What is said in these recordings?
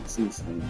See some.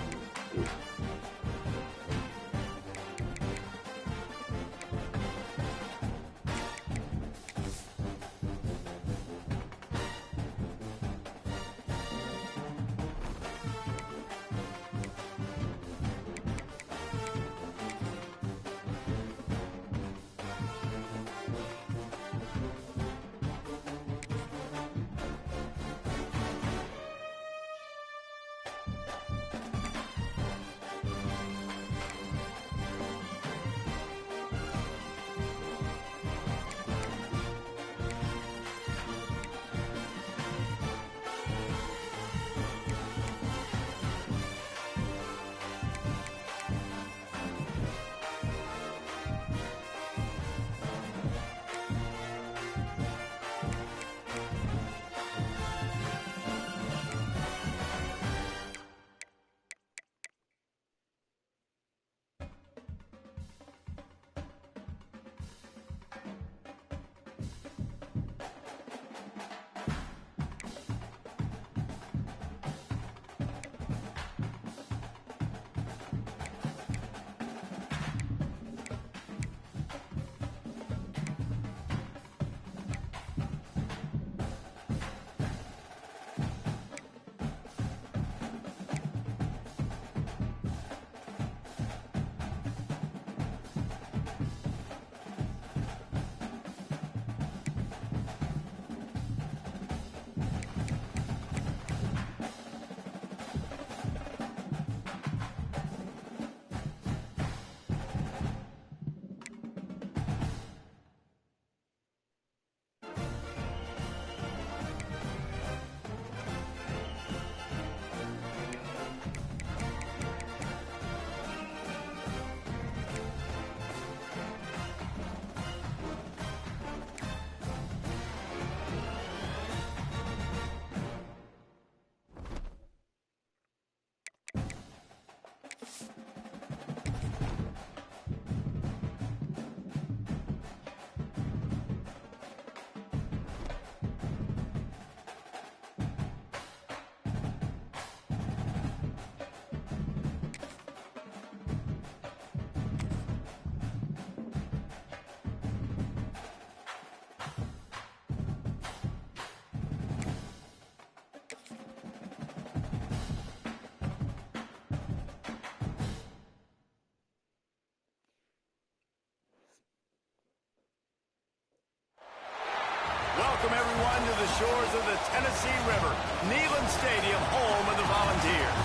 Welcome, everyone, to the shores of the Tennessee River, Neyland Stadium, home of the Volunteers.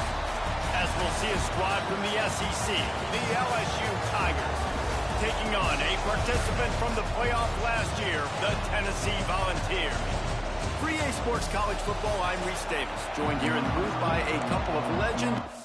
As we'll see a squad from the SEC, the LSU Tigers, taking on a participant from the playoff last year, the Tennessee Volunteers. For EA Sports College Football, I'm Reese Davis, joined here in the booth by a couple of legends.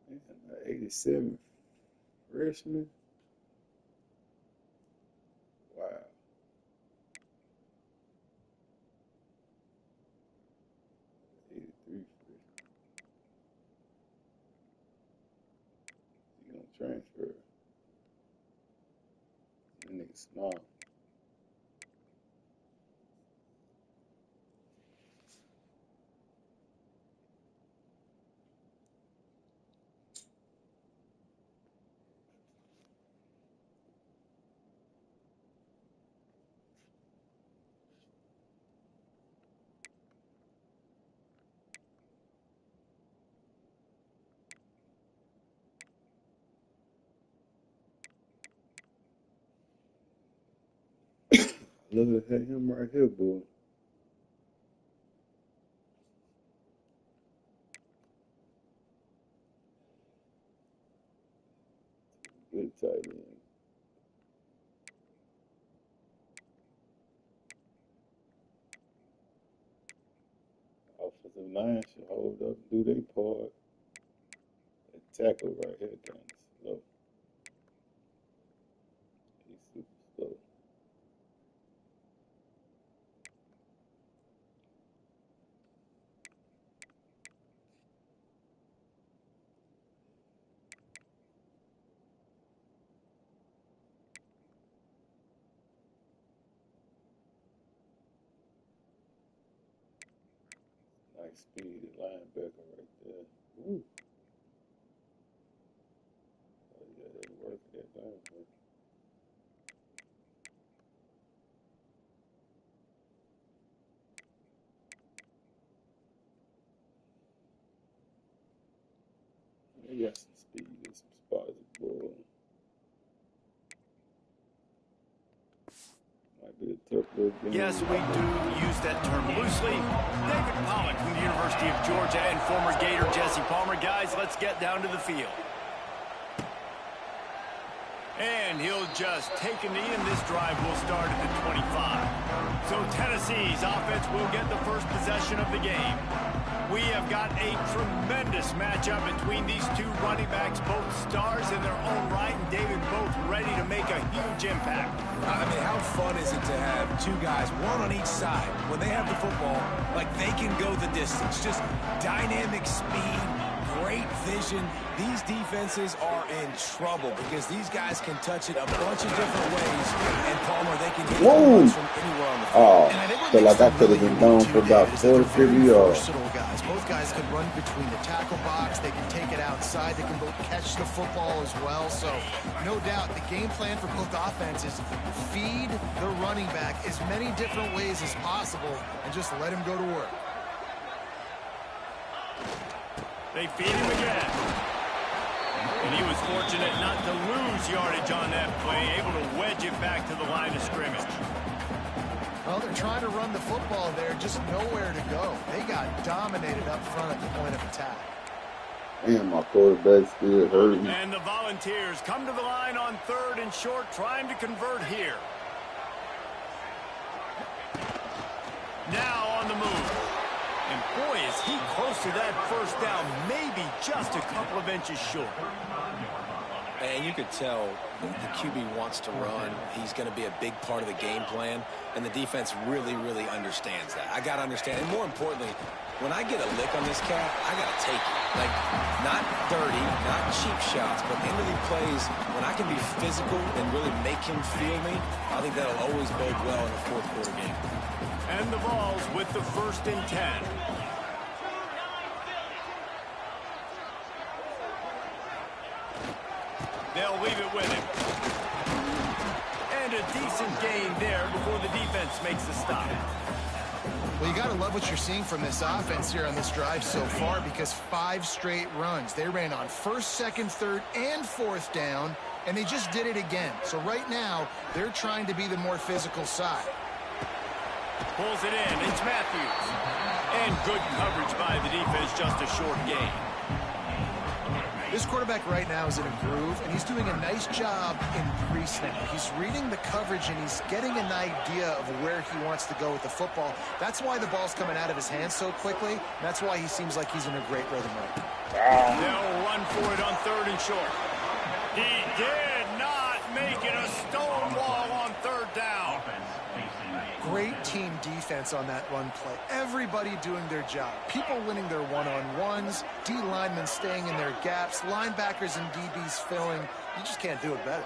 Man, 87 freshman. Wow. 83 freshman. You gonna transfer? That nigga small. Look at him right here, boy. tight end. Offensive line should hold up, do their part. That tackle right here kind of slow. He's super slow. Nice speed linebacker right there. Ooh. Oh yeah, they work that linebacker. They got some speed and some spots, boy. Might be a tough little game. Yes, we do use that term loosely. David Pollock from the University of Georgia and former Gator Jesse Palmer. Guys, let's get down to the field. And he'll just take a knee, and this drive will start at the 25. So Tennessee's offense will get the first possession of the game. We have got a tremendous matchup between these two running backs, both stars in their own right, and David both ready to make a huge impact. I mean, how fun is it to have two guys, one on each side, when they have the football, like they can go the distance. Just dynamic speed, great vision. These defenses are in trouble because these guys can touch it a bunch of different ways, and Palmer, they can hit it from anywhere on the field. Oh, so like I could have been gone for about 40, 50 yards. Versatile guys. Both guys can run between the tackle box. They can take it outside. They can both catch the football as well. So, no doubt, the game plan for both offenses, feed the running back as many different ways as possible and just let him go to work. They feed him again. And he was fortunate not to lose yardage on that play, able to wedge it back to the line of scrimmage. Well, they're trying to run the football there, just nowhere to go. They got dominated up front at the point of attack. And my quarterback still hurting. And the Volunteers come to the line on 3rd and short, trying to convert here. Now on the move. And boy, is he close to that first down, maybe just a couple of inches short. And you could tell the QB wants to run. He's going to be a big part of the game plan, and the defense really, really understands that. I got to understand, and more importantly, when I get a lick on this cat, I got to take it. Like, not dirty, not cheap shots, but end of the plays, when I can be physical and really make him feel me, I think that'll always bode well in the fourth quarter game. And the Vols with the 1st and 10. They'll leave it with him. And a decent gain there before the defense makes the stop. Well, you got to love what you're seeing from this offense here on this drive so far, because 5 straight runs. They ran on 1st, 2nd, 3rd, and 4th down, and they just did it again. So right now, they're trying to be the more physical side. Pulls it in. It's Matthews. And good coverage by the defense, just a short gain. This quarterback right now is in a groove, and he's doing a nice job in pre-snap. He's reading the coverage, and he's getting an idea of where he wants to go with the football. That's why the ball's coming out of his hands so quickly. That's why he seems like he's in a great rhythm right now. They'll run for it on 3rd and short. He did not make it a stone wall on 3rd down. Great team defense on that run play. Everybody doing their job. People winning their one-on-ones, D linemen staying in their gaps, linebackers and DBs filling. You just can't do it better.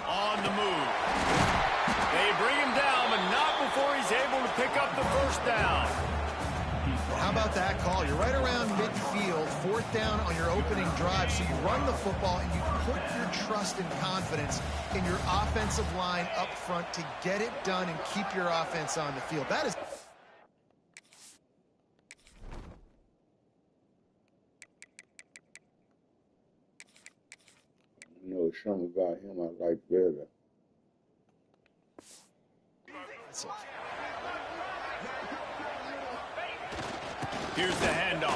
On the move. They bring him down, but not before he's able to pick up the 1st down. Well, how about that call? You're right around midfield, 4th down on your opening drive, so you run the football and you put your trust and confidence in your offensive line up front to get it done and keep your offense on the field. That is... You know, something about him I like better. That's it. Here's the handoff.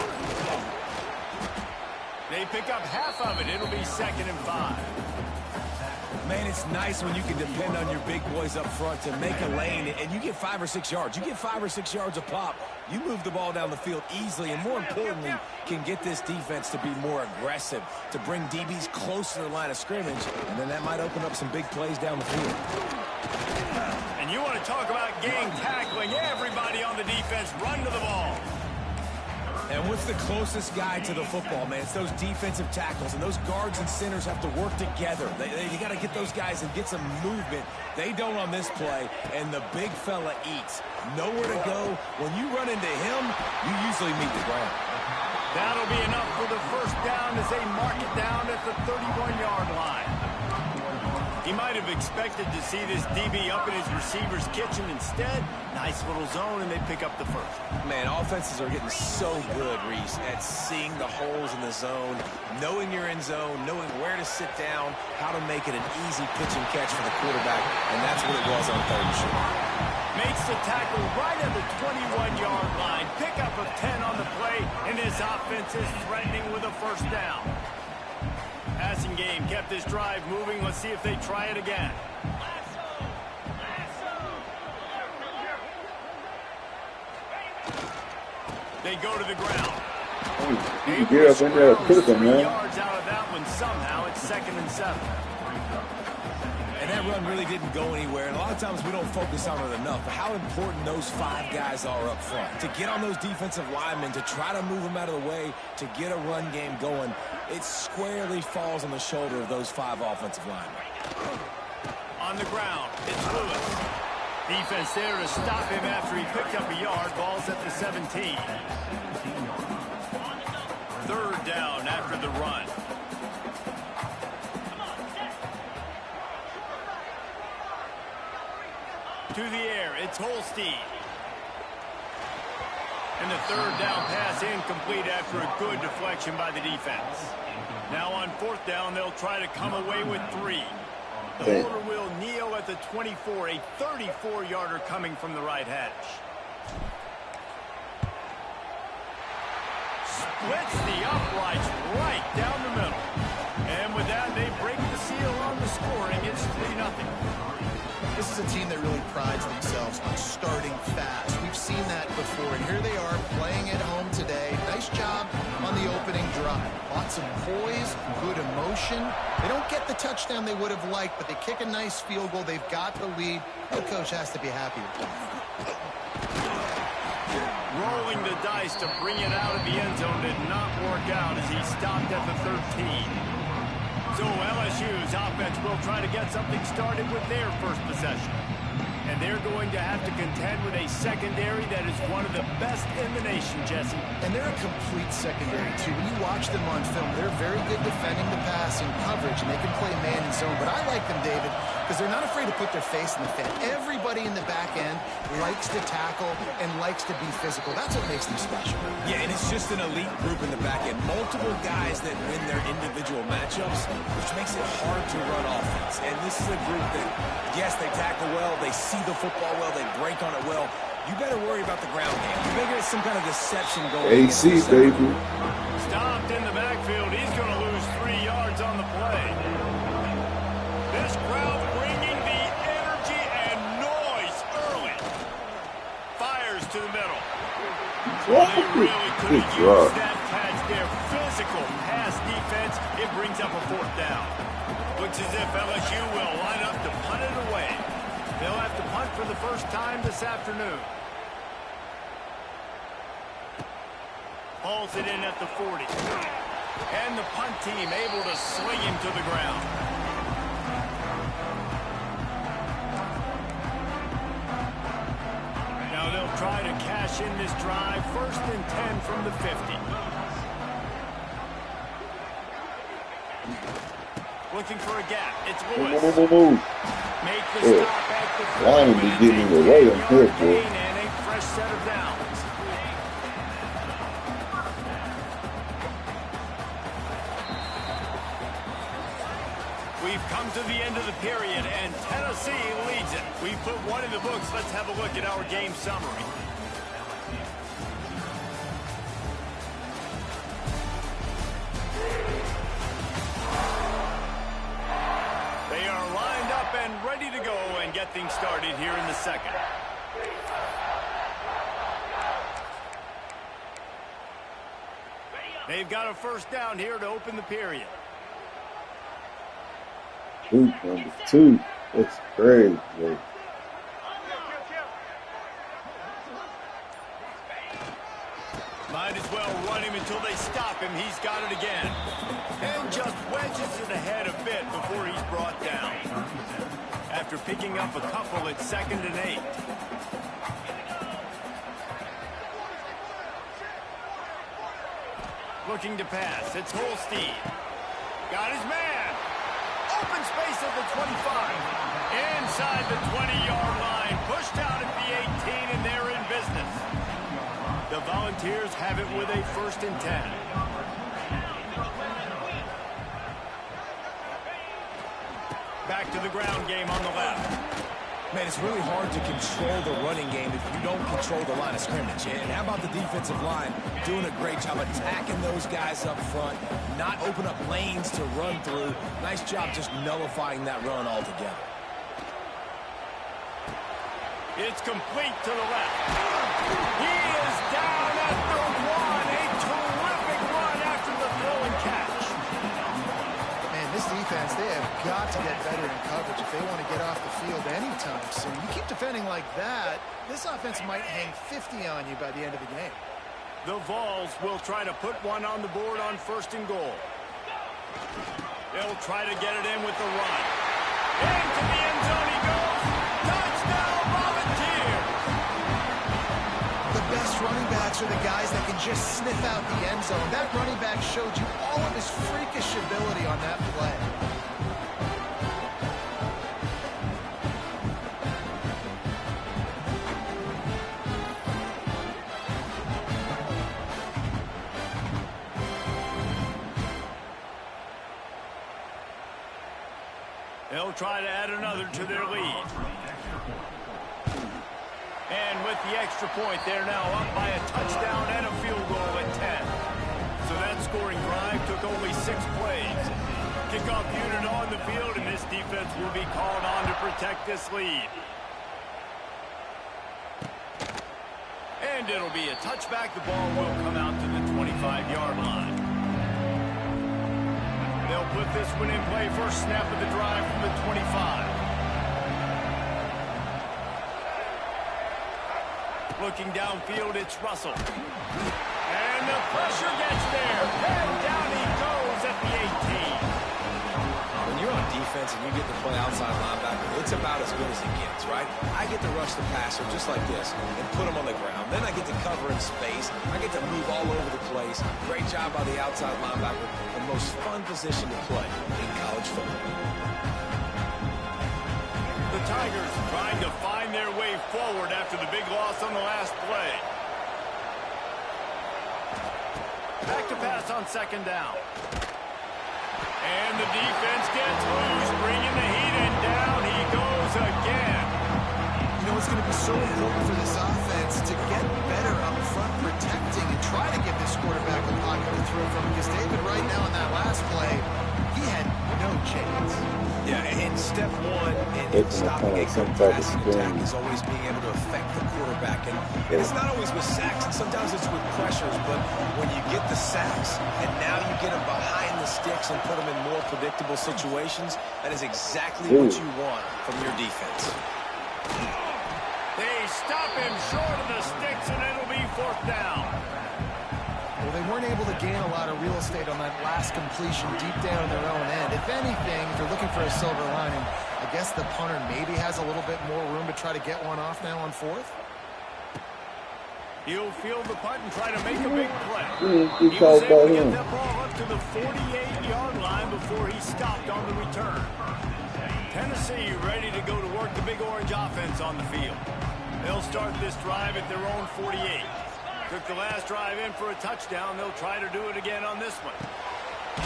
They pick up half of it. It'll be 2nd and 5. Man, it's nice when you can depend on your big boys up front to make a lane, and you get 5 or 6 yards. You get 5 or 6 yards a pop. You move the ball down the field easily, and more importantly, can get this defense to be more aggressive, to bring DBs close to the line of scrimmage, and then that might open up some big plays down the field. And you want to talk about gang tackling. Everybody on the defense run to the ball. And what's the closest guy to the football, man? It's those defensive tackles, and those guards and centers have to work together. You got to get those guys and get some movement. They don't on this play, and the big fella eats. Nowhere to go. When you run into him, you usually meet the ground. That'll be enough for the first down as they mark it down at the 31-yard line. He might have expected to see this DB up in his receiver's kitchen. Instead, nice little zone, and they pick up the first. Man, offenses are getting so good, Reese, at seeing the holes in the zone, knowing you're in zone, knowing where to sit down, how to make it an easy pitch and catch for the quarterback, and that's what it was on 3rd and short. Makes the tackle right at the 21-yard line. Pickup of 10 on the play, and this offense is threatening with a first down. Passing game kept this drive moving. Let's see if they try it again. They go to the ground. You can get up in there and cook them, 3 man. yards out of that one somehow. It's 2nd and 7. And that run really didn't go anywhere, and a lot of times we don't focus on it enough, but how important those 5 guys are up front. To get on those defensive linemen, to try to move them out of the way, to get a run game going, it squarely falls on the shoulder of those 5 offensive linemen. On the ground, it's Lewis. Defense there to stop him after he picked up a yard. Ball's at the 17. 3rd down after the run. To the air, it's Holstein. And the 3rd down pass incomplete after a good deflection by the defense. Now on 4th down, they'll try to come away with 3. The holder will kneel at the 24, a 34-yarder coming from the right hash. Splits the uprights right down the middle. And with that, they break the seal on the scoring. It's 3-0. This is a team that really prides themselves on starting fast. We've seen that before, and here they are playing at home today. Nice job on the opening drive. Lots of poise, good emotion. They don't get the touchdown they would have liked, but they kick a nice field goal. They've got the lead. The coach has to be happy with that. Rolling the dice to bring it out of the end zone did not work out as he stopped at the 13. So LSU's offense will try to get something started with their first possession. And they're going to have to contend with a secondary that is one of the best in the nation, Jesse. And they're a complete secondary, too. When you watch them on film, they're very good defending the pass and coverage, and they can play man and zone. But I like them, David, because they're not afraid to put their face in the fan. Everybody in the back end likes to tackle and likes to be physical. That's what makes them special. Yeah, and it's just an elite group in the back end. Multiple guys that win their individual matchups, which makes it hard to run offense. And this is a group that, yes, they tackle well, they see the football well, they break on it well. You better worry about the ground game. You better get some kind of deception going. AC, baby. Stopped in the backfield. He's going to lose 3 yards on the play. This crowd bringing the energy and noise early. Fires to the middle. They really could have used that catch there. Physical pass defense. It brings up a 4th down. Looks as if LSU will line up to punt it away. They'll have to punt for the first time this afternoon. Hauls it in at the 40. And the punt team able to sling him to the ground. Now they'll try to cash in this drive. 1st and 10 from the 50. Looking for a gap. It's Lewis. Move. Make the stop at the Lineman be getting in the way in here, boy. and a fresh set of downs. We've come to the end of the period, and Tennessee leads it. We've put one in the books. Let's have a look at our game summary. get things started here in the second. They've got a first down here to open the period. Group number 2. That's crazy. Might as well run him until they stop him. He's got it again. And just wedges it ahead a bit before he's brought down. After picking up a couple, it's 2nd and 8. Looking to pass. It's Holstein. Got his man. Open space at the 25. Inside the 20-yard line. Pushed out at the 18, and they're in business. The Volunteers have it with a 1st and 10. Back to the ground game on the left. Man, it's really hard to control the running game if you don't control the line of scrimmage. And how about the defensive line doing a great job attacking those guys up front, not open up lanes to run through. Nice job just nullifying that run altogether. It's complete to the left. He is down at the 1. A terrific run after the throw and catch. Man, this defense, they have got to get better in coverage if they want to get off the field anytime soon. You keep defending like that, this offense might hang 50 on you by the end of the game. The Vols will try to put one on the board on 1st and goal. They'll try to get it in with the run. Into the end zone he goes. Touchdown, Volunteers! The best running backs are the guys that can just sniff out the end zone. That running back showed you all of his freakish ability on that play. They'll try to add another to their lead. And with the extra point, they're now up by a touchdown and a field goal at 10. So that scoring drive took only 6 plays. Kickoff unit on the field, and this defense will be called on to protect this lead. And it'll be a touchback. The ball will come out to the 25-yard line. They'll put this one in play. First snap of the drive from the 25. Looking downfield, it's Russell. And the pressure gets there. And down he goes at the 18. When you're on defense and you get to play outside linebacker, it's about as good as it gets, right? I get to rush the passer just like this and put him on the ground. Then I get to cover in space. I get to move all over the place. Great job by the outside linebacker. The most fun position to play in college football. The Tigers trying to find their way forward after the big loss on the last play. Back to pass on 2nd down. And the defense gets loose, bringing the heat, and down he goes again. You know, it's going to be so important for this offense to get better up front protecting and try to give this quarterback a pocket to throw from, because David right now in that last play, he had no chance. Yeah, and step one in stopping a good passing attack is always being able to affect the quarterback. And it's not always with sacks, and sometimes it's with pressures, but when you get the sacks and now you get them behind the sticks and put them in more predictable situations, that is exactly what you want from your defense. They stop him short of the sticks, and it'll be 4th down. Well, they weren't able to gain a lot of real estate on that last completion deep down in their own end. If anything, if they're looking for a silver lining, I guess the punter maybe has a little bit more room to try to get one off now on 4th. He'll field the punt and try to make a big play. He He was able to get that ball up to the 48-yard line before he stopped on the return. Tennessee ready to go to work the Big Orange offense on the field. They'll start this drive at their own 48. Took the last drive in for a touchdown. They'll try to do it again on this one.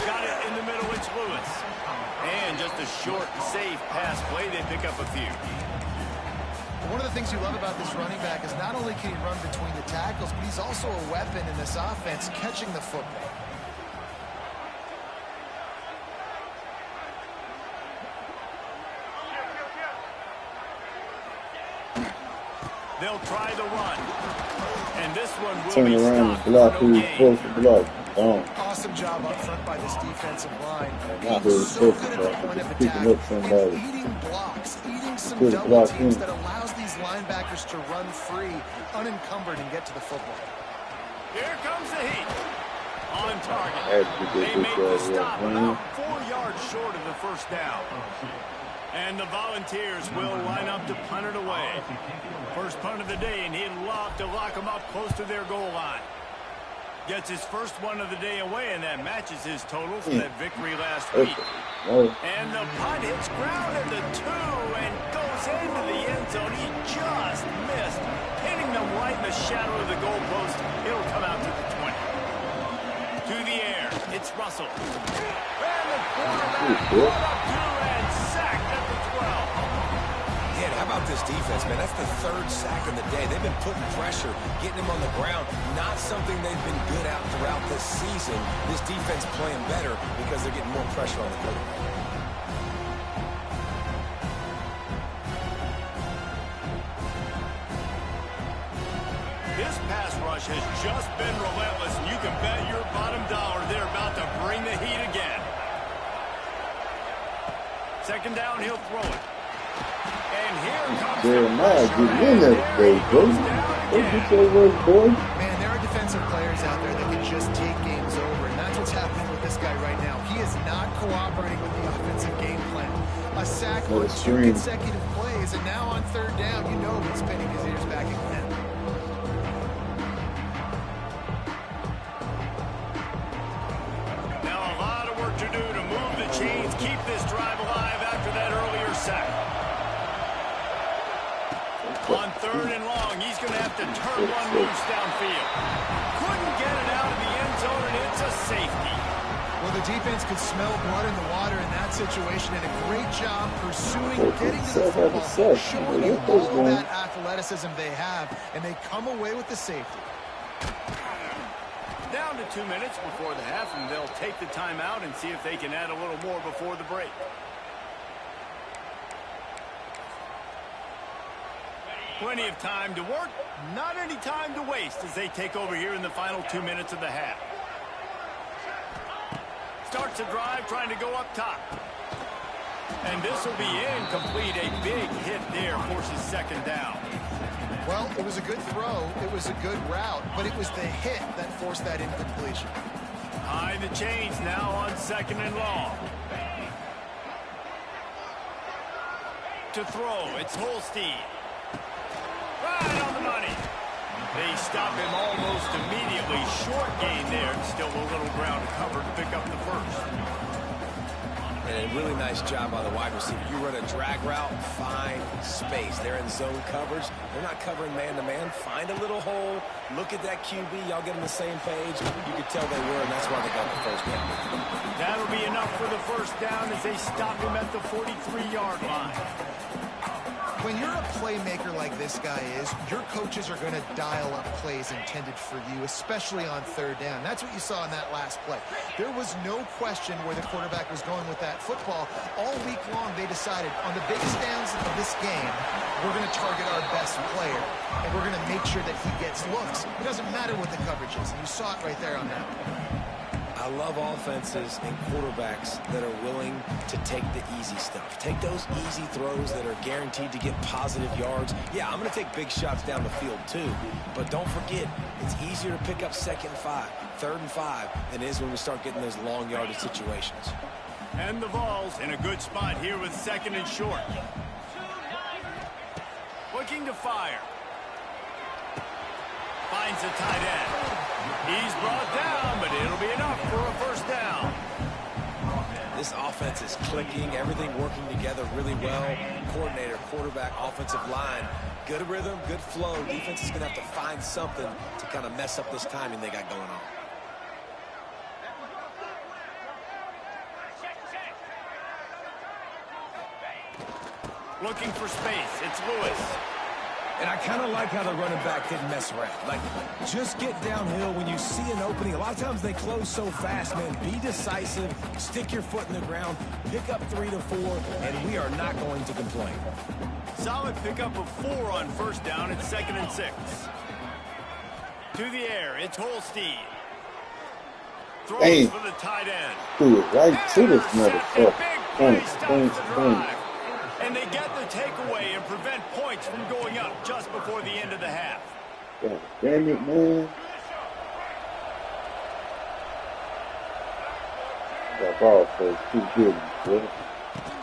Got it in the middle. It's Lewis. And just a short, safe pass play. They pick up a few. One of the things you love about this running back is not only can he run between the tackles, but he's also a weapon in this offense catching the football. They'll try the run. And this one will Turn be around and stopped block for who no he's gain. supposed to block. Boom. Awesome job up front by this defensive line. Not Being who he's so supposed good to at the block. point of Just attack picking up somebody. and eating blocks, eating some Could double block teams him. that allows these linebackers to run free, unencumbered, and get to the football. Here comes the heat. On target. Had to get They this make the guy stop here. about 4 yards short of the first down. And the Volunteers will line up to punt it away. First punt of the day, and he'd love to lock them up close to their goal line. Gets his first one of the day away, and that matches his total for that victory last week. And the punt hits ground at the 2 and goes into the end zone. He just missed, hitting them right in the shadow of the goalpost. It'll come out to the 20. To the air, it's Russell. And the quarterback brought up 2 and sacked at the 12. Yeah, how about this defense, man? That's the third sack of the day. They've been putting pressure, getting him on the ground. Not something they've been good at throughout this season. This defense playing better because they're getting more pressure on the quarterback. This pass rush has just been relentless, and you can bet your bottom dollar they're about to bring the heat again. Second down, he'll throw it. And here comes Jeremiah getting in there today, bro. What you say, was boy? Man, there are defensive players out there that can just take games over, and that's what's happening with this guy right now. He is not cooperating with the offensive game plan. A sack on 2 consecutive plays, and now on third down, you know he's pinning his ears back again. Now a lot of work to do to move the chains, keep this drive alive after that earlier sack. On third and long, he's going to have to turn one loose downfield. Couldn't get it out of the end zone, and it's a safety. Well, the defense could smell blood in the water in that situation, and a great job pursuing, getting to the football, showing you all of that athleticism they have, and they come away with the safety. Down to 2 minutes before the half, and they'll take the timeout and see if they can add a little more before the break. Plenty of time to work, not any time to waste as they take over here in the final 2 minutes of the half. Starts a drive trying to go up top. And this will be incomplete. A big hit there forces second down. Well, it was a good throw, it was a good route, but it was the hit that forced that incompletion. High the chains now on second and long. To throw, it's Holstein. Right on the money. They stop him almost immediately. Short gain there, and still a little ground to cover to pick up the first. And a really nice job by the wide receiver. You run a drag route, find space. They're in zone coverage. They're not covering man-to-man. Find a little hole. Look at that QB. Y'all get on the same page. You could tell they were, and that's why they got the first down. That'll be enough for the first down as they stop him at the 43-yard line. When you're a playmaker like this guy is, your coaches are going to dial up plays intended for you, especially on third down. That's what you saw in that last play. There was no question where the quarterback was going with that football. All week long, they decided on the biggest downs of this game, we're going to target our best player, and we're going to make sure that he gets looks. It doesn't matter what the coverage is, and you saw it right there on that one. I love offenses and quarterbacks that are willing to take the easy stuff. Take those easy throws that are guaranteed to get positive yards. Yeah, I'm going to take big shots down the field too. But don't forget, it's easier to pick up second and 5, third and 5 than it is when we start getting those long yardage situations. And the Vols in a good spot here with second and short. Looking to fire. Finds a tight end. He's brought down, but it'll be enough for a first down. This offense is clicking, everything working together really well. Coordinator, quarterback, offensive line, good rhythm, good flow. Defense is going to have to find something to kind of mess up this timing they got going on. Looking for space. It's Lewis. And I kind of like how the running back didn't mess around. Like, just get downhill when you see an opening. A lot of times they close so fast, man. Be decisive, stick your foot in the ground, pick up 3 to 4, and we are not going to complain. Solid pickup of 4 on first down. It's 2nd and 6. To the air, it's Holstein. Throws for the tight end. Threw it right to this motherfucker. Point. And they get the takeaway and prevent points from going up just before the end of the half. God damn it, man. Got ball first. Too good, boy.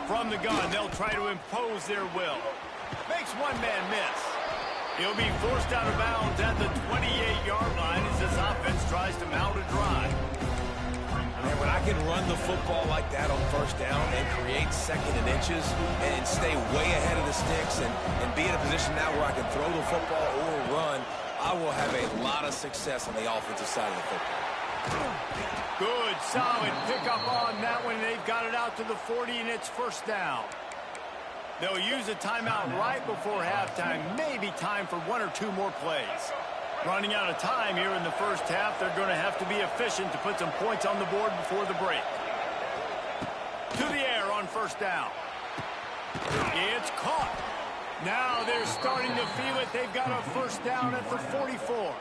From the gun, they'll try to impose their will. Makes one man miss. He'll be forced out of bounds at the 28-yard line as this offense tries to mount a drive. And when I can run the football like that on first down and create 2nd and inches and stay way ahead of the sticks and be in a position now where I can throw the football or run, I will have a lot of success on the offensive side of the football. Good, solid pickup on that one. They've got it out to the 40, and it's first down. They'll use a timeout right before halftime. Maybe time for 1 or 2 more plays. Running out of time here in the first half. They're going to have to be efficient to put some points on the board before the break. To the air on first down. It's caught. Now they're starting to feel it. They've got a first down at the 44.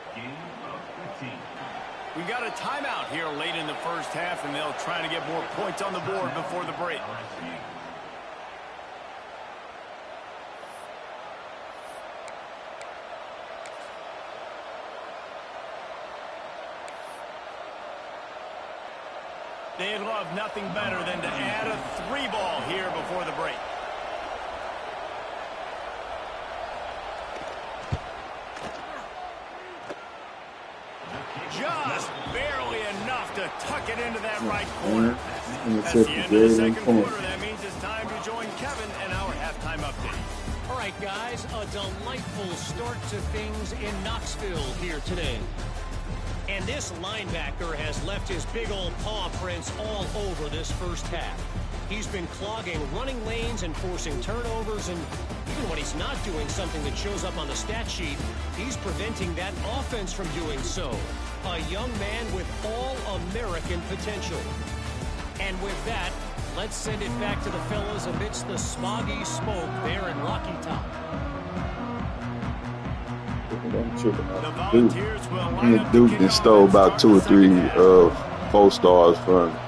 We got a timeout here late in the first half, and they'll try to get more points on the board before the break. They'd love nothing better than to add a 3-ball here before the break. Just barely enough to tuck it into that right corner. That's the end of the second quarter. That means it's time to join Kevin and our halftime update. All right, guys, a delightful start to things in Knoxville here today. And this linebacker has left his big old paw prints all over this first half. He's been clogging running lanes and forcing turnovers, and even when he's not doing something that shows up on the stat sheet, he's preventing that offense from doing so. A young man with all-American potential. And with that, let's send it back to the fellas amidst the smoggy smoke there in Rocky Top. Duke just stole about 2 or 3 4-stars from him.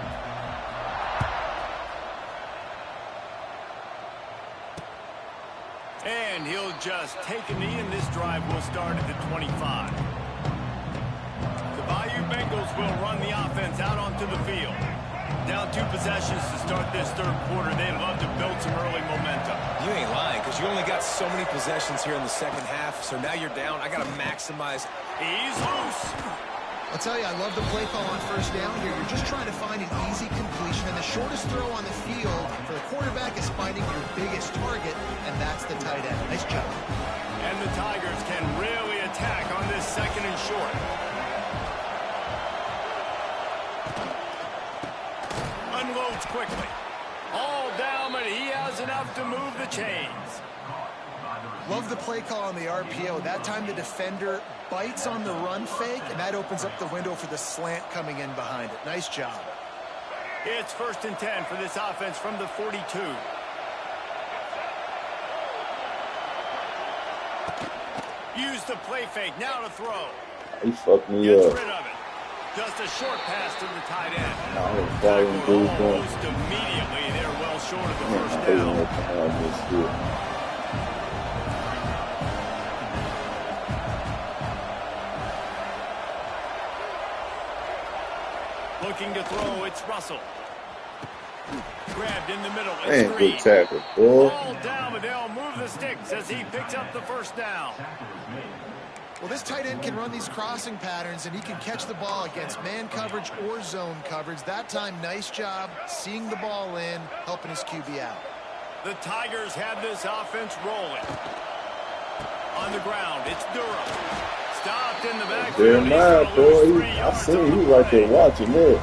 And he'll just take a knee, and this drive will start at the 25. The Bayou Bengals will run the offense out onto the field. Down 2 possessions to start this third quarter. They'd love to build some early momentum. You ain't lying, because you only got so many possessions here in the second half, so now you're down. I got to maximize. He's loose. I'll tell you, I love the play call on first down here. You're just trying to find an easy completion, and the shortest throw on the field for the quarterback is finding your biggest target, and that's the tight end. Nice job. And the Tigers can really attack on this 2nd and short. Unloads quickly. All down, but he has enough to move the chains. Love the play call on the RPO. That time the defender bites on the run fake, and that opens up the window for the slant coming in behind it. Nice job. It's 1st and 10 for this offense from the 42. Use the play fake. Now to throw. He fucked me Gets up. rid of it. Just a short pass to the tight end. Almost immediately. They're well short of the first down. Looking to throw, it's Russell. Grabbed in the middle. Man, good tackle, boy. Ball down, but they'll move the sticks as he picks up the first down. Well, this tight end can run these crossing patterns, and he can catch the ball against man coverage or zone coverage. That time, nice job seeing the ball in, helping his QB out. The Tigers have this offense rolling. On the ground, it's Durham. Stopped in the backfield. Jeremiah, boy, I seen you right there watching it.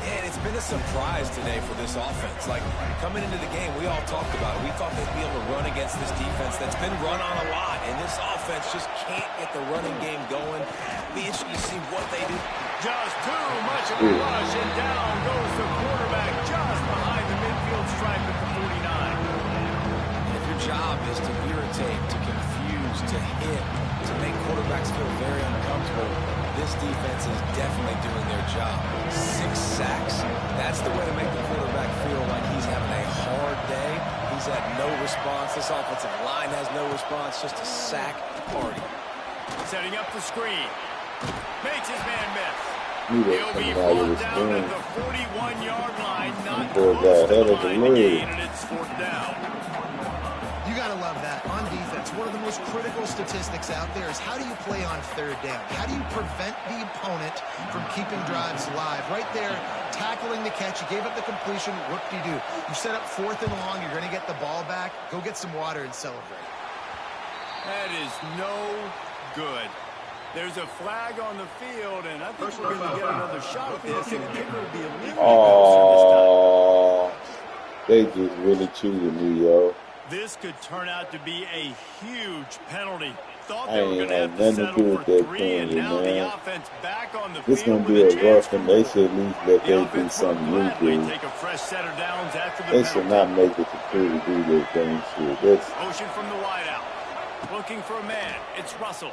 And it's been a surprise today for this offense. Like, coming into the game, we all talked about it. We thought they'd be able to run against this defense that's been run on a lot, and this offense just can't get the running game going. Be interesting to see what they do. Just shit. rush, and down goes the quarterback just behind the midfield stripe at the 49. If your job is to irritate, to confuse, to hit, to make quarterbacks feel very uncomfortable, this defense is definitely doing their job. 6 sacks, that's the way to make the quarterback feel like he's having a hard day. He's had no response. This offensive line has no response, just a sack party. Setting up the screen. Makes his man miss. He'll be brought down at the 41-yard line, not Boy, close to the got line to gain, and it's 4th down. You got to love that. On defense, one of the most critical statistics out there is how do you play on 3rd down? How do you prevent the opponent from keeping drives live? Right there, tackling the catch. You gave up the completion. Whoop-de-doo. You set up 4th and long. You're going to get the ball back. Go get some water and celebrate. That is no good. There's a flag on the field, and I think we're going to get another shot at this, and the kicker will be a little closer this time. They just really cheated me, yo. This could turn out to be a huge penalty. Thought I they were ain't going to had have to nothing to settle do for with that 3, and penalty, now man. the offense back on the This field gonna be with a a chance rough, for and they more. should at least let The they do offense will something new gladly do. take a fresh set of downs after the They penalty. should not make it to 2 to do their thing shit. That's Motion from the wideout. Looking for a man. It's Russell.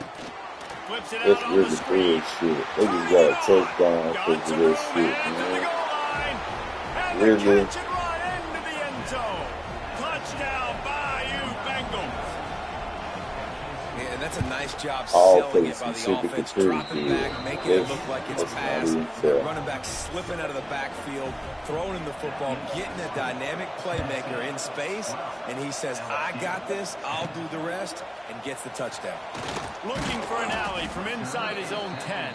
Flips it that's out on the really screen. bullshit. They just got a touchdown Got because of some that room, shit, heads to the man. goal line. And the Really? catch and run into the end zone. Touchdown, Bayou Bengals. Yeah, and that's a nice job All selling it because by some the stupid offense, security dropping did. back, making it look like it's That's not pass. even That fair. running back slipping out of the backfield, throwing him the football, getting a dynamic playmaker in space, and he says, I got this, I'll do the rest, and gets the touchdown. Looking for an alley from inside his own 10.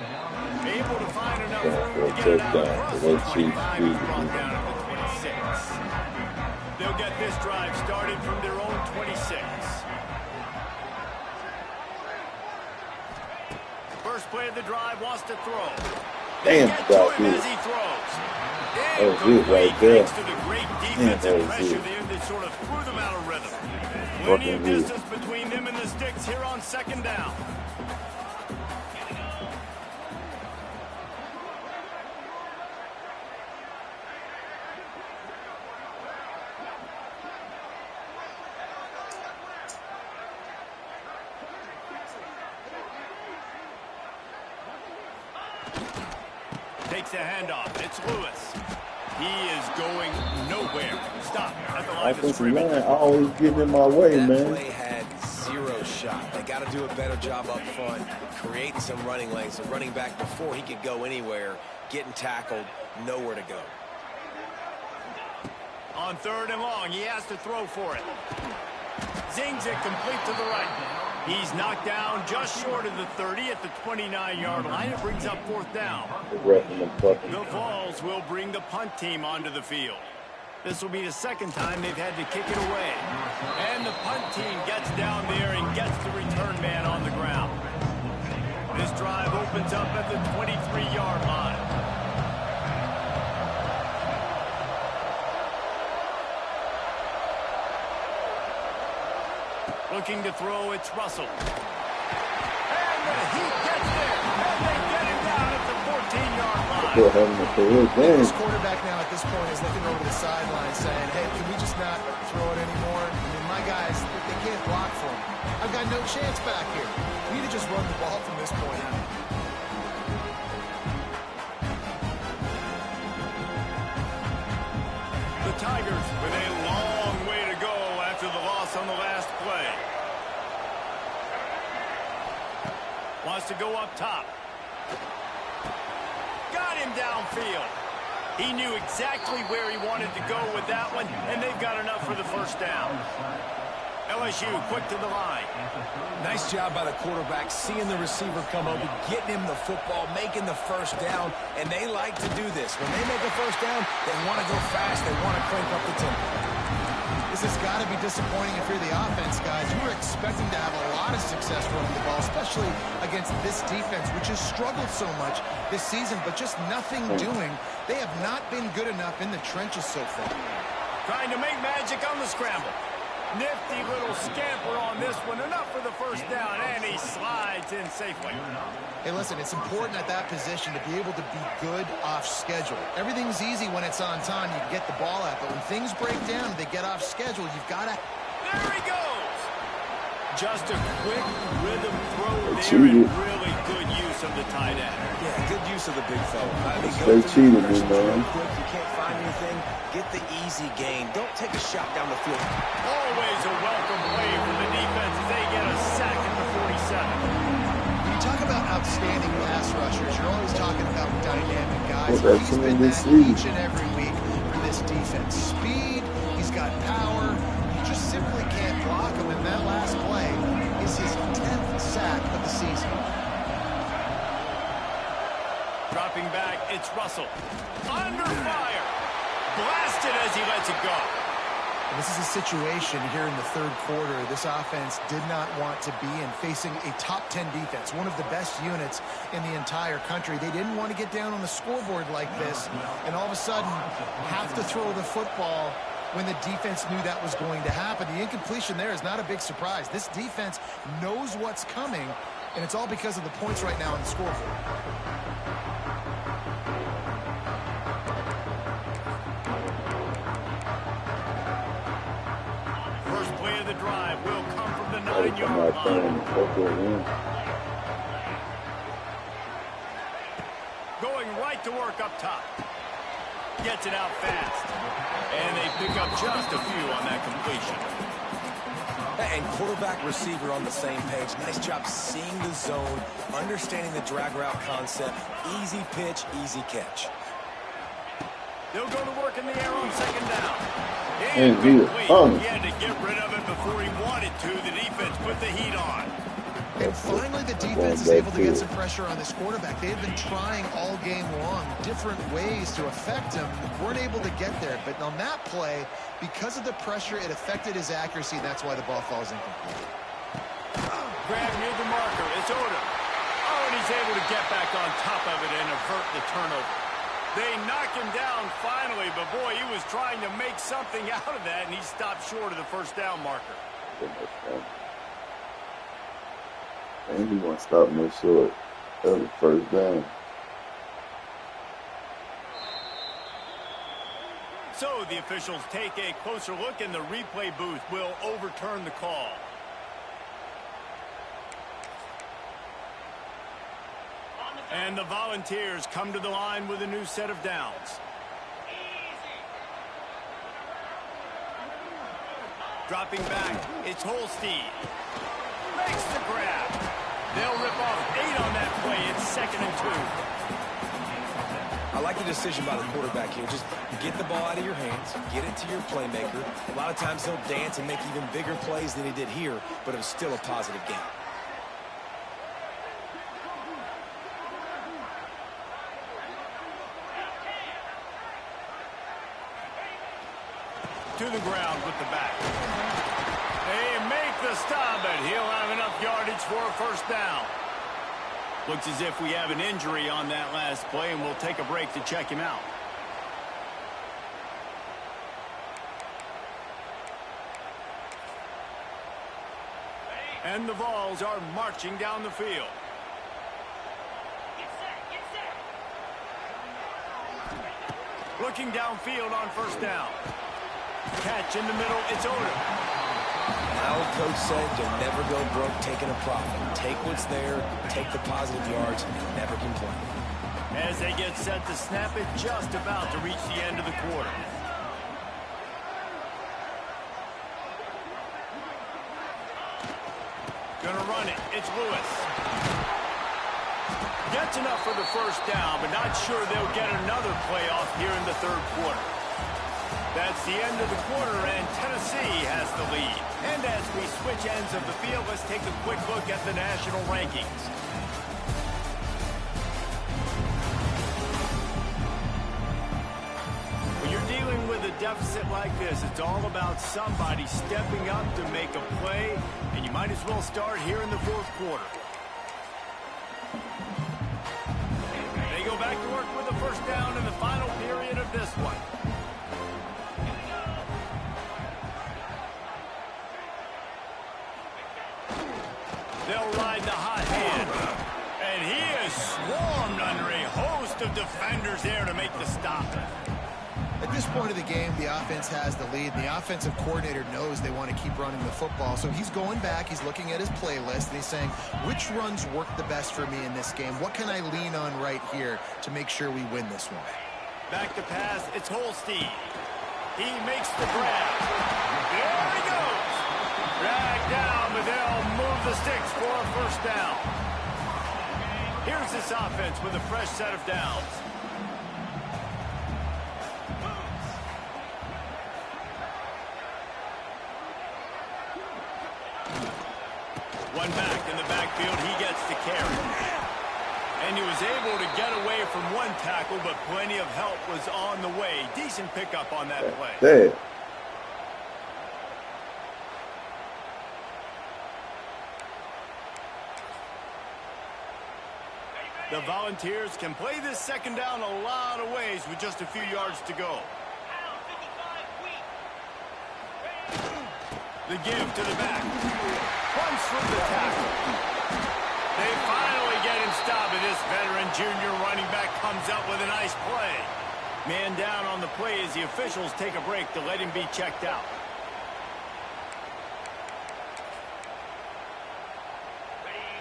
Able to find enough room to For a get it out touchdown, across for the that cheap 25 and speed. brought down at the 26. They'll get this drive started from their own 26. First play of the drive, wants to throw. Damn, Get to got him good. as he throws. That was it right there. Thanks to the great Damn, defensive that was pressure it. there that sort of threw them out of rhythm. Plenty of Fucking good. distance between them and the sticks here on 2nd down. Takes a handoff. It's Lewis. He is going nowhere. Stop at the line of Offensive scrimmage. line always getting in my way, That man. play had 0 shot. They got to do a better job up front, creating some running lanes. The running back, before he could go anywhere, getting tackled, nowhere to go. On 3rd and long, he has to throw for it. Zings it complete to the right. He's knocked down just short of the 30 at the 29-yard line. It brings up 4th down. The ref and the fucking The Vols will bring the punt team onto the field. This will be the 2nd time they've had to kick it away. And the punt team gets down there and gets the return man on the ground. This drive opens up at the 23-yard line. Looking to throw, it's Russell. And he gets there. And they get him down at the 14-yard line. still having a career game. This quarterback now at this point is looking over the sideline saying, hey, can we just not throw it anymore? I mean, my guys, they can't block for me. I've got no chance back here. We need to just run the ball from this point on. The Tigers with a long way to go after the loss on the last play. Wants to go up top. Got him downfield. He knew exactly where he wanted to go with that one, and they've got enough for the first down. LSU quick to the line. Nice job by the quarterback, seeing the receiver come open, getting him the football, making the first down, and they like to do this. When they make a first down, they want to go fast, they want to crank up the tempo. This has got to be disappointing if you're the offense, guys. You were expecting to have a lot of success running the ball, especially against this defense, which has struggled so much this season, but just nothing doing. They have not been good enough in the trenches so far. Trying to make magic on the scramble. Nifty little scamper on this one. Enough for the first down, and he slides in safely. Hey, listen, it's important at that position to be able to be good off schedule. Everything's easy when it's on time. You can get the ball out, but when things break down and they get off schedule, you've got to... There he goes! Just a quick rhythm throw there and really good use of the tight end. Yeah, good use of the big fella. I mean, They cheated me, man. Quick, you can't find anything. Get the easy gain. Don't take a shot down the field. Always a welcome play for the defense as they get a sack at the 47. When you talk about outstanding pass rushers, you're always talking about dynamic guys. Well, He's been that each and every week for this defense. Speed, he's got power. You just simply can't block him, and that last play is his 10th sack of the season. Dropping back, it's Russell. Under fire. Blasted as he lets it go. And this is a situation here in the third quarter this offense did not want to be in, facing a top 10 defense, one of the best units in the entire country. They didn't want to get down on the scoreboard like this and all of a sudden have to throw the football when the defense knew that was going to happen. The incompletion there is not a big surprise. This defense knows what's coming, and it's all because of the points right now on the scoreboard. First play of the drive will come from the 9-yard line. Going right to work up top. Gets it out fast. And they pick up just a few on that completion. And quarterback receiver on the same page. Nice job seeing the zone, understanding the drag route concept. Easy pitch, easy catch. They'll go to work in the air on second down. Incomplete. He had to get rid of it before he wanted to. The defense put the heat on. And finally, the defense is able to get some pressure on this quarterback. They've been trying all game long different ways to affect him. Weren't able to get there. But on that play, because of the pressure, it affected his accuracy. That's why the ball falls incomplete. Grab near the marker. It's Odom. Oh, and he's able to get back on top of it and avert the turnover. They knock him down finally, but boy, he was trying to make something out of that, and he stopped short of the first down marker. And he won't stop no short of the first down. So the officials take a closer look, and the replay booth will overturn the call. And the Volunteers come to the line with a new set of downs. Dropping back, it's Holstein. Makes the grab. They'll rip off 8 on that play. It's 2nd and 2. I like the decision by the quarterback here. Just get the ball out of your hands, get it to your playmaker. A lot of times he'll dance and make even bigger plays than he did here, but it was still a positive game. To the ground with the back. They make the stop, but he'll have enough yardage for a first down. Looks as if we have an injury on that last play, and we'll take a break to check him out. And the Vols are marching down the field. Looking downfield on first down. Catch in the middle, it's Odom. Our coach said you'll never go broke taking a profit. Take what's there, take the positive yards, and never complain. As they get set to snap it, just about to reach the end of the quarter. Gonna run it, it's Lewis. Gets enough for the first down, but not sure they'll get another playoff here in the third quarter. That's the end of the quarter, and Tennessee has the lead. And as we switch ends of the field, let's take a quick look at the national rankings. When you're dealing with a deficit like this, it's all about somebody stepping up to make a play, and you might as well start here in the fourth quarter. They go back to work with the first down in the final period of this one. of defenders there to make the stop. At this point of the game, the offense has the lead, and the offensive coordinator knows they want to keep running the football. So he's going back, he's looking at his playlist, and he's saying, which runs work the best for me in this game? What can I lean on right here to make sure we win this one? Back to pass, it's Holstein. He makes the grab. There he goes. Dragged down, but they'll move the sticks for a first down. Here's this offense with a fresh set of downs. One back in the backfield, he gets to carry. And he was able to get away from one tackle, but plenty of help was on the way. Decent pickup on that play. There. The Volunteers can play this second down a lot of ways with just a few yards to go. The give to the back. Runs through the tackle. They finally get him stopped, and this veteran junior running back comes up with a nice play. Man down on the play as the officials take a break to let him be checked out.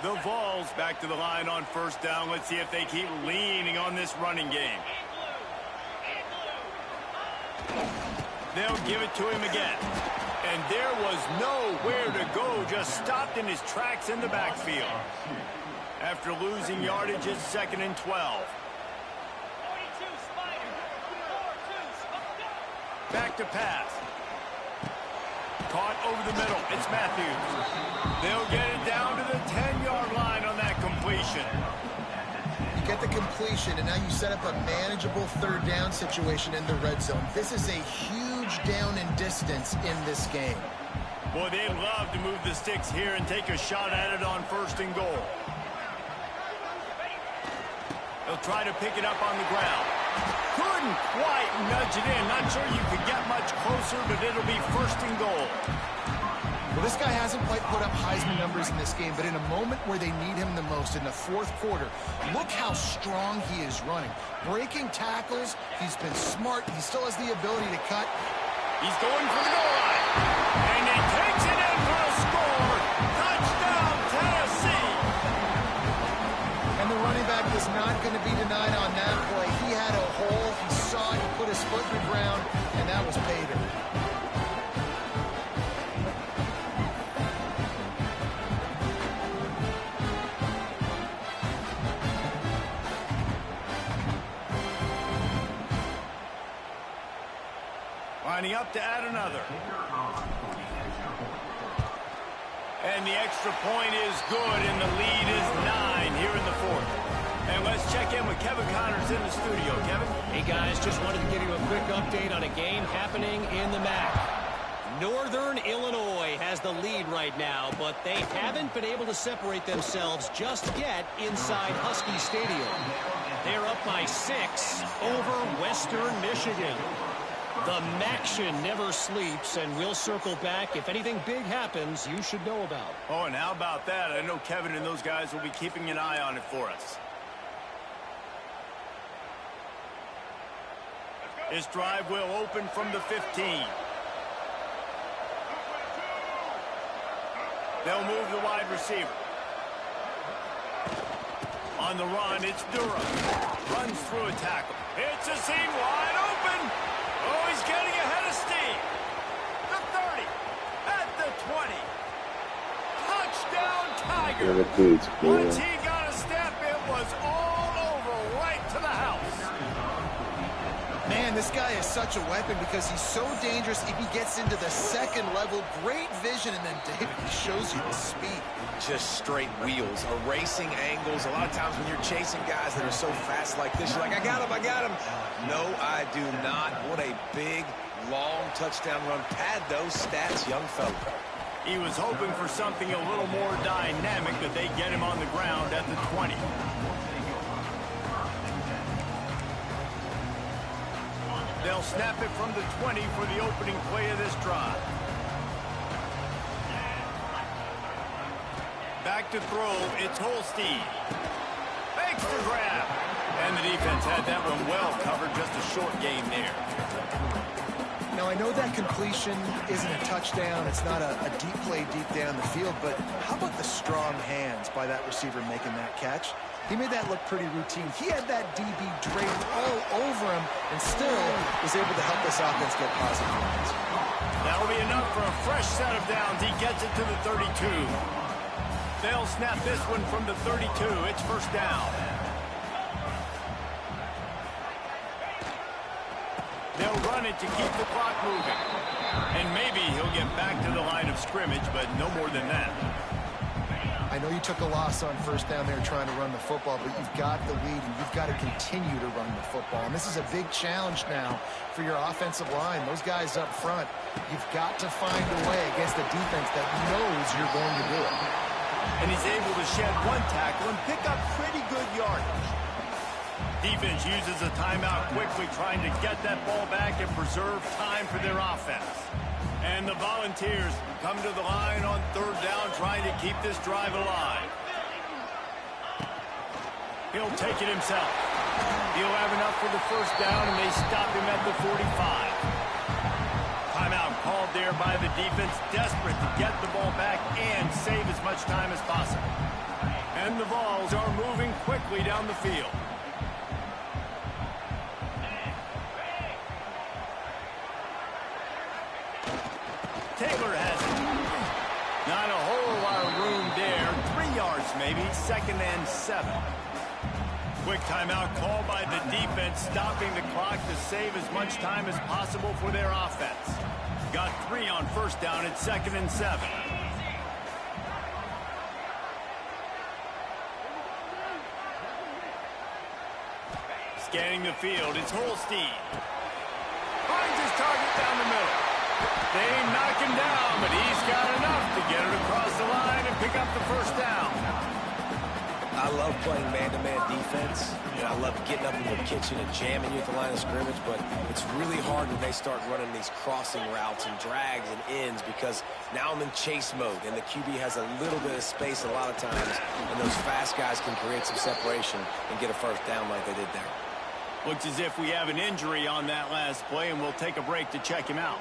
The Vols back to the line on first down. Let's see if they keep leaning on this running game. They'll give it to him again. And there was nowhere to go, just stopped in his tracks in the backfield. After losing yardage, it's 2nd and 12. Back to pass. Caught over the middle. It's Matthews. They'll get it down to the 10-yard line on that completion. You get the completion, and now you set up a manageable third down situation in the red zone. This is a huge down in distance in this game. Boy, they'd love to move the sticks here and take a shot at it on 1st and goal. They'll try to pick it up on the ground. Couldn't quite nudge it in. Not sure you could get much closer, but it'll be 1st and goal. Well, this guy hasn't quite put up Heisman numbers in this game, but in a moment where they need him the most, in the 4th quarter, look how strong he is running. Breaking tackles, he's been smart, he still has the ability to cut. He's going for the goal line. And he takes it in for a score. Touchdown, Tennessee. And the running back is not going to be denied on that play. He had a hole, he saw it, he put his foot in the ground, and that was pay dirt. Lining up to add another. And the extra point is good, and the lead is 9 here in the 4th. And let's check in with Kevin Connors in the studio. Kevin? Hey, guys, just wanted to give you a quick update on a game happening in the MAC. Northern Illinois has the lead right now, but they haven't been able to separate themselves just yet inside Husky Stadium. They're up by 6 over Western Michigan. The Maction never sleeps, and we'll circle back. If anything big happens, you should know about. Oh, and how about that? I know Kevin and those guys will be keeping an eye on it for us. This drive will open from the 15. They'll move the wide receiver. On the run, it's Durham. Runs through a tackle. It's a seam wide open. Oh, he's getting ahead of steam. The 30. At the 20. Touchdown, Tiger. Yeah, that dude's cool. Once he got a step, it was all over right to the house. Man, this guy is such a weapon because he's so dangerous if he gets into the 2nd level. Great vision, and then David, he shows you the speed. Just straight wheels, erasing angles. A lot of times when you're chasing guys that are so fast like this, you're like, I got him. No, I do not. What a big, long touchdown run. Pad those stats, young fella. He was hoping for something a little more dynamic, but they get him on the ground at the 20. They'll snap it from the 20 for the opening play of this drive. Back to throw, it's Holstein. Makes the grab. And the defense had that one well covered, just a short gain there. Now, I know that completion isn't a touchdown. It's not a deep play deep down the field, but how about the strong hands by that receiver making that catch? He made that look pretty routine. He had that DB draped all over him and still was able to help this offense get positive points. That'll be enough for a fresh set of downs. He gets it to the 32. They'll snap this one from the 32. It's first down. They'll run it to keep the clock moving. And maybe he'll get back to the line of scrimmage, but no more than that. I know you took a loss on first down there trying to run the football, but you've got the lead, and you've got to continue to run the football. And this is a big challenge now for your offensive line. Those guys up front, you've got to find a way against a defense that knows you're going to do it. And he's able to shed one tackle and pick up pretty good yardage. Defense uses a timeout quickly, trying to get that ball back and preserve time for their offense. And the Volunteers come to the line on third down, trying to keep this drive alive. He'll take it himself. He'll have enough for the first down, and they stop him at the 45. Timeout called there by the defense, desperate to get the ball back and save as much time as possible. And the Vols are moving quickly down the field. Taylor has it. Not a whole lot of room there. 3 yards maybe. 2nd and 7. Quick timeout called by the defense, stopping the clock to save as much time as possible for their offense. Got 3 on first down at 2nd and 7. Scanning the field, it's Holstein. Finds his target down the middle. They knock him down, but he's got enough to get it across the line and pick up the first down. I love playing man-to-man defense. I love getting up in the kitchen and jamming you at the line of scrimmage, but it's really hard when they start running these crossing routes and drags and ends, because now I'm in chase mode, and the QB has a little bit of space a lot of times, and those fast guys can create some separation and get a first down like they did there. Looks as if we have an injury on that last play, and we'll take a break to check him out.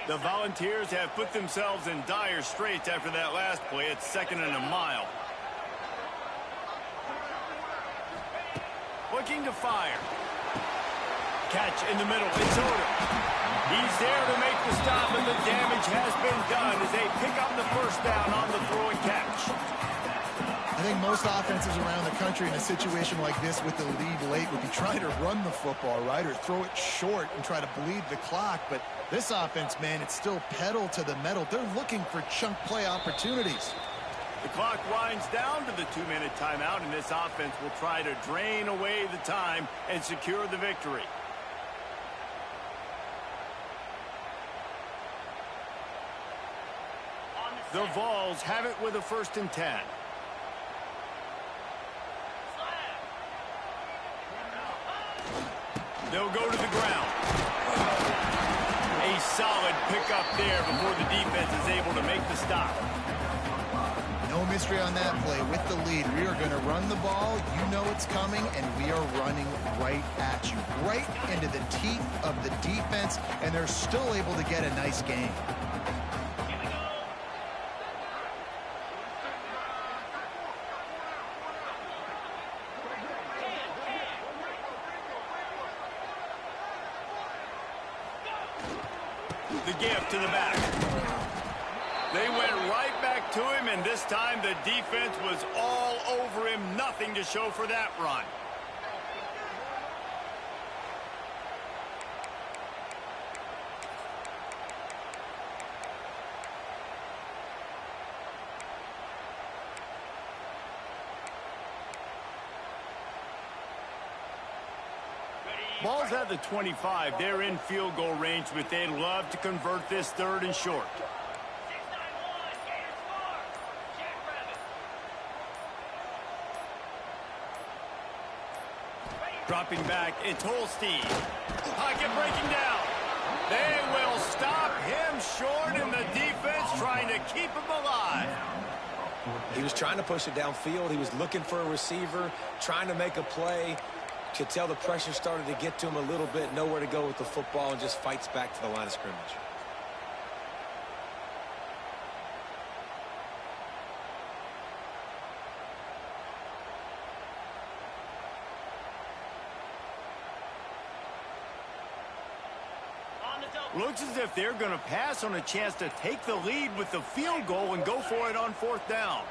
The Volunteers have put themselves in dire straits after that last play. It's 2nd and a mile. Looking to fire. Catch in the middle. It's Odom. He's there to make the stop, and the damage has been done as they pick up the first down on the throw and catch. I think most offenses around the country in a situation like this with the lead late would be trying to run the football, right, or throw it short and try to bleed the clock. But this offense, man, it's still pedal to the metal. They're looking for chunk play opportunities. The clock winds down to the 2-minute timeout, and this offense will try to drain away the time and secure the victory. The Vols have it with a 1st and 10. They'll go to the ground. A solid pickup there before the defense is able to make the stop. No mystery on that play. With the lead, we are going to run the ball. You know it's coming, and we are running right at you, right into the teeth of the defense, and they're still able to get a nice game. The gift to the back. They went right back to him, and this time the defense was all over him. Nothing to show for that run. Ball's at the 25. They're in field goal range, but they'd love to convert this 3rd and short. Dropping back, it's Holstein. Pocket breaking down. They will stop him short, and the defense trying to keep him alive. He was trying to push it downfield. He was looking for a receiver, trying to make a play. Could tell the pressure started to get to him a little bit, nowhere to go with the football, and just fights back to the line of scrimmage. Looks as if they're going to pass on a chance to take the lead with the field goal and go for it on 4th down.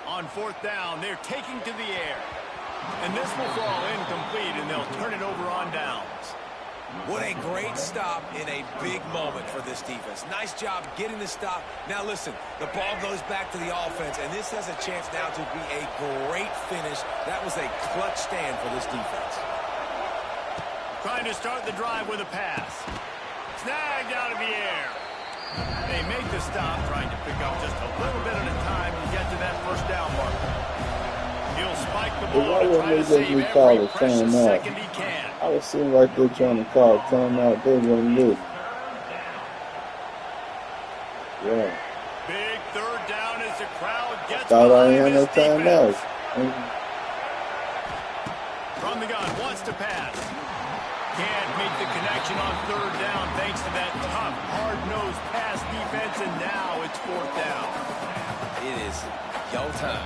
On 4th down, they're taking to the air. And this will fall incomplete, and they'll turn it over on downs. What a great stop in a big moment for this defense. Nice job getting the stop. Now listen, the ball goes back to the offense, and this has a chance now to be a great finish. That was a clutch stand for this defense. Trying to start the drive with a pass. Snagged out of the air. They make the stop, trying to pick up just a little bit at a time to get to that 1st down marker. He'll spike the ball to try to save every precious second he can. I was sitting right there trying to call timeout. They wouldn't look. Yeah. Big 3rd down as the crowd gets Thought I behind ain't had no this defense. timeouts. From the gun, wants to pass. Can't make the connection on 3rd down thanks to that tough, hard-nosed pass defense, and now it's 4th down. It is yo time.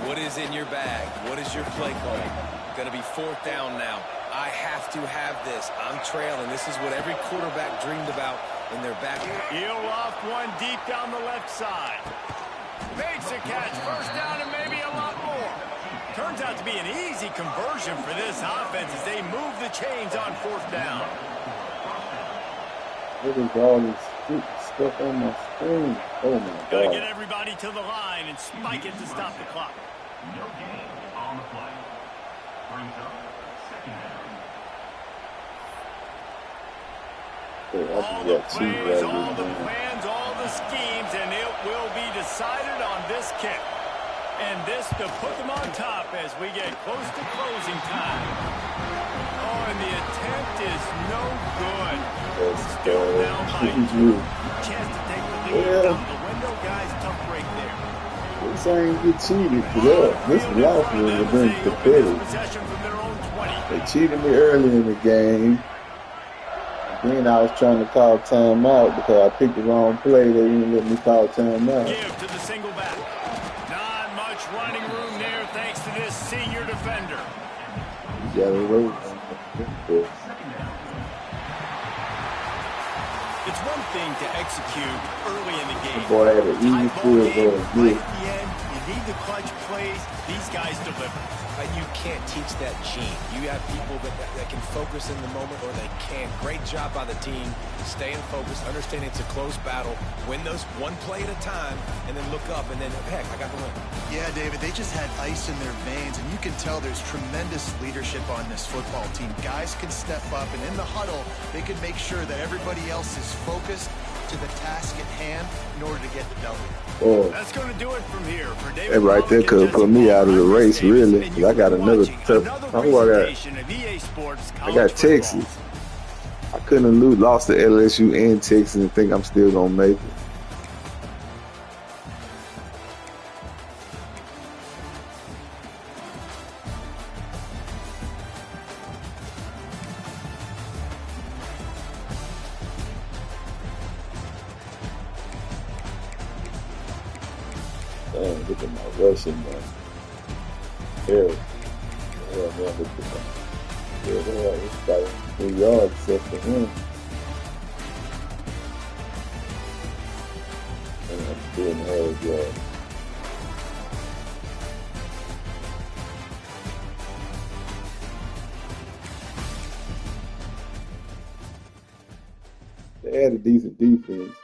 What is in your bag? What is your play call? Going to be 4th down now. I have to have this. I'm trailing. This is what every quarterback dreamed about in their back. He'll loft one deep down the left side. Makes a catch. 1st down and maybe a lot more. Turns out to be an easy conversion for this offense as they move the chains on 4th down. Look at all this stupid stuff on my screen. Oh my God. Gotta get everybody to the line and spike it to stop the clock. No gain on the play. Brings up 2nd down. All the plays, all the plans, all the schemes, and it will be decided on this kick. And this to put them on top as we get close to closing time. Oh, and the attempt is no good. Still down by 2. Chance to take the lead out the window, guys. Tough break there. This ain't get cheated. This loss would have been pathetic. Possession from their own 20. They cheated me early in the game. Then I was trying to call timeout because I picked the wrong play. They didn't let me call timeout. Give to the single back. Not much running room there thanks to this senior defender. You got it over. It's one thing to execute early in the game. Boy, I had an easy field goal. Right at the end, you need the clutch plays. These guys deliver. You can't teach that gene. You have people that can focus in the moment, or they can't. Great job by the team, staying focused, understanding it's a close battle, win those one play at a time, and then look up, and then, heck, I got the win. Yeah, David, they just had ice in their veins, and you can tell there's tremendous leadership on this football team. Guys can step up, and in the huddle, they can make sure that everybody else is focused to the task at hand in order to get the W. Oh, That's going to do it from here for David. that right there could have put me out of the race, really. 'Cause I got another tough. I got Texas. I couldn't have lost to LSU and Texas and think I'm still gonna make it. Damn, look at my rushing, man. Here. Yeah, man, look at that. Yeah, it's about 3 yards except for him. And I'm doing the hard yard. They had a decent defense.